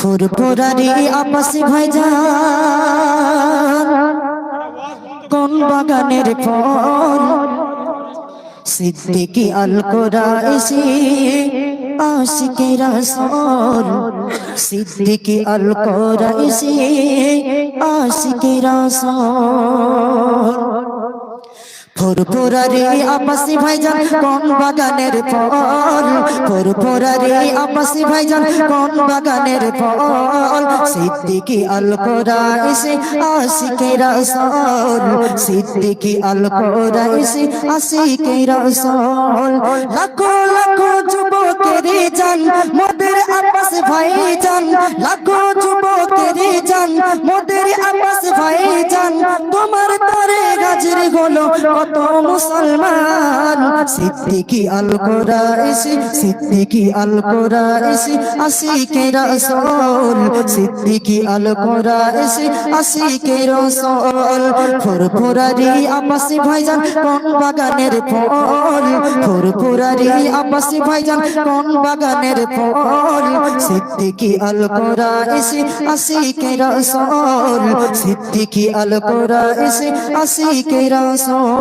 ফুরফুরারি Apache ভাইজান কোন বাগানের ফল সিদ্দিকী আল কুরাইশি আশিকে রাসূল সিদ্দিকী আল কুরাইশি আশিকে রাসূল ফুরফুরারি আপাসি ভাইজান কোন বাগানের ফল ফুরফুরারি আপাসি ভাইজান কোন বাগানের ফল সিদ্দিকী আল কুরাইশি আশিকে রাসূল সিদ্দিকী আল কুরাইশি আশিকে রাসূল লাখো লাখো যুবকের জান মোদের আপাস ভাইজান লাখো যুবকের জান মোদের আপাস ভাইজান তোমার তরে হাজির হলো কত মুসলমান সিদ্দিকী আল কুরাইশি সিদ্দিকী আল কুরাইশি আশিকে রাসূল সিদ্দিকী আল কুরাইশি আশিকে রাসূল ফুরফুরারি আপাসি ভাইজান কোন বাগানের ফল ফুরফুরারি আপাসি ভাইজান কোন বাগানের ফল সিদ্দিকী আল কুরাইশি আশিকে রাসূল সিদ্দিকী আল কুরাইশি আশিকে রাসূল